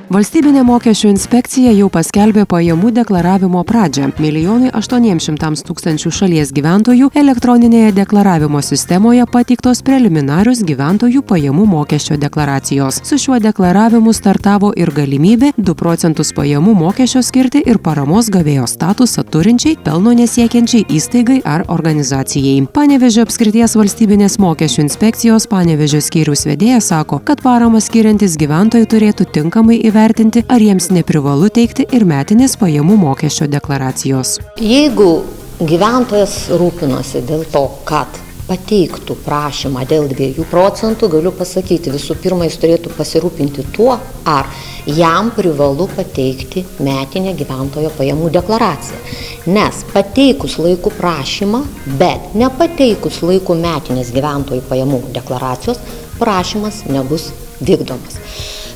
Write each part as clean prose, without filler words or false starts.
Valstybinė mokesčių inspekcija jau paskelbė pajamų deklaravimo pradžią. 1,800,000 šalies gyventojų elektroninėje deklaravimo sistemoje pateiktos preliminarius gyventojų pajamų mokesčio deklaracijos. Su šiuo deklaravimu startavo ir galimybė 2 procentus pajamų mokesčio skirti ir paramos gavėjo statusą turinčiai, pelno nesiekiančiai įstaigai ar organizacijai. Panevėžio apskrities valstybinės mokesčių inspekcijos Panevėžio skyriaus vedėjas sako, kad paramą skiriantis gyventojai turėtų tinkamai įvertinti, ar jiems neprivalu teikti ir metinės pajamų mokesčio deklaracijos. Jeigu gyventojas rūpinosi dėl to, kad pateiktų prašymą dėl 2 procentų, galiu pasakyti, visų pirma, jis turėtų pasirūpinti tuo, ar jam privalu pateikti metinę gyventojo pajamų deklaraciją. Nes pateikus laiku prašymą, bet nepateikus laiku metinės gyventojų pajamų deklaracijos, prašymas nebus vykdomas.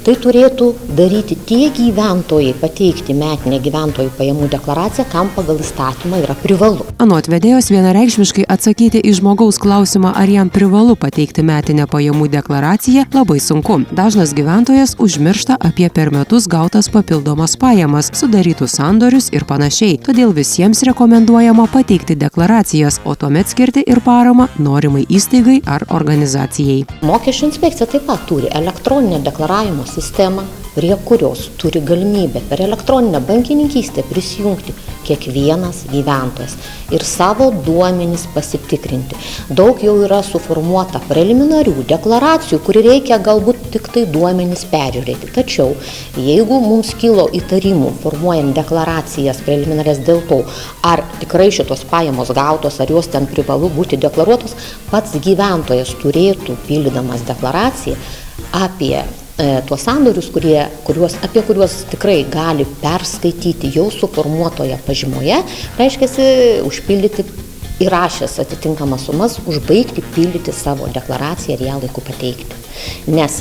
Tai turėtų daryti tie gyventojai pateikti metinę gyventojų pajamų deklaraciją, kam pagal įstatymą yra privalu. Anot vedėjos vienareikšmiškai atsakyti į žmogaus klausimą, ar jam privalu pateikti metinę pajamų deklaraciją, labai sunku. Dažnas gyventojas užmiršta apie per metus gautas papildomas pajamas, sudarytus sandorius ir panašiai. Todėl visiems rekomenduojama pateikti deklaracijas, o tuomet skirti ir paramą norimai įstaigai ar organizacijai. Mokesčių inspekcija taip pat turi elektroninę deklaravimo sistemą, prie kurios turi galimybę per elektroninę bankininkystę prisijungti kiekvienas gyventojas ir savo duomenis pasitikrinti. Daug jau yra suformuota preliminarių deklaracijų, kur reikia galbūt tik tai duomenis peržiūrėti. Tačiau, jeigu mums kilo įtarimų formuojant deklaracijas preliminarės dėl to, ar tikrai šitos pajamos gautos, ar jos ten privalu būti deklaruotos, pats gyventojas turėtų, pildydamas deklaraciją, apie tuos sandorius, apie kuriuos tikrai gali perskaityti jau suformuotoje pažymoje, reiškiasi užpildyti įrašęs atitinkamas sumas, užbaigti pildyti savo deklaraciją ir ją laiku pateikti. Nes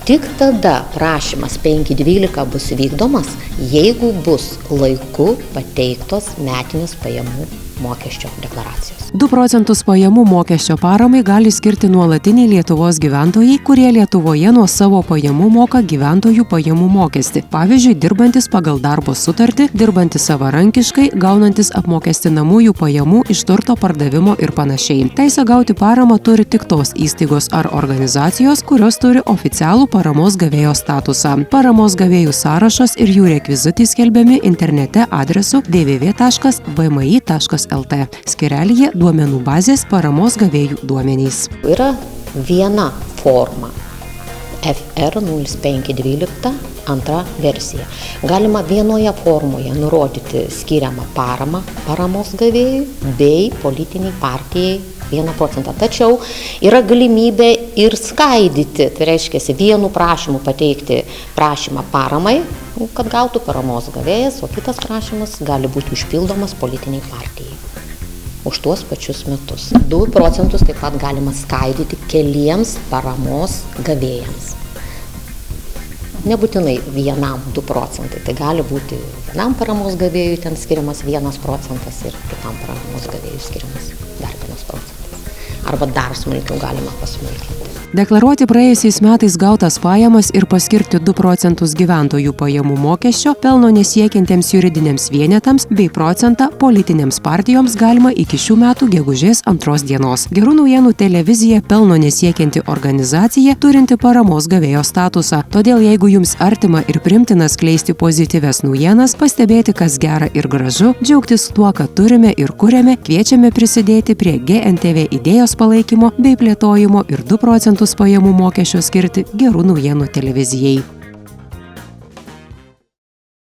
tik tada prašymas 5.12 bus vykdomas, jeigu bus laiku pateiktos metinės pajamų mokesčio deklaracijos. 2 procentus pajamų mokesčio paramai gali skirti nuolatiniai Lietuvos gyventojai, kurie Lietuvoje nuo savo pajamų moka gyventojų pajamų mokestį. Pavyzdžiui, dirbantis pagal darbo sutartį, dirbantis savarankiškai, gaunantis apmokestinamųjų pajamų iš turto pardavimo ir panašiai. Teisę gauti paramą turi tik tos įstaigos ar organizacijos, kurios turi oficialų paramos gavėjo statusą. Paramos gavėjų sąrašas ir jų rekvizitai skelbiami internete adresu www.vmi.lt. Skyrelyje duomenų bazės paramos gavėjų duomenys. Yra viena forma FR 0512 antra versija. Galima vienoje formoje nurodyti skiriamą paramą paramos gavėjui bei politiniai partijai 1 procentą. Tačiau yra galimybė ir skaidyti, tai reiškia vienu prašymu pateikti prašymą paramai, kad gautų paramos gavėjas, o kitas prašymas gali būti užpildomas politiniai partijai už tuos pačius metus. 2 procentus taip pat galima skaidyti keliems paramos gavėjams. Nebūtinai vienam 2 procentai, tai gali būti vienam paramos gavėjui ten skiriamas 1 procentas ir kitam paramos gavėjui skiriamas dar 1 procentas. Arba dar smulkiau galima pasmulkinti. Deklaruoti praėjusiais metais gautas pajamas ir paskirti 2 procentus gyventojų pajamų mokesčio pelno nesiekiantiems juridiniams vienetams bei procentą politinėms partijoms galima iki šių metų gegužės 2 dienos. Gerų naujienų televizija pelno nesiekianti organizacija turinti paramos gavėjo statusą. Todėl jeigu jums artima ir primtina skleisti pozityvias naujienas, pastebėti kas gera ir gražu, džiaugtis tuo, ką turime ir kuriame, kviečiame prisidėti prie GNTV idėjos palaikymo bei plėtojimo ir 2 procentus pajamų mokesčio skirti gerų naujienų televizijai.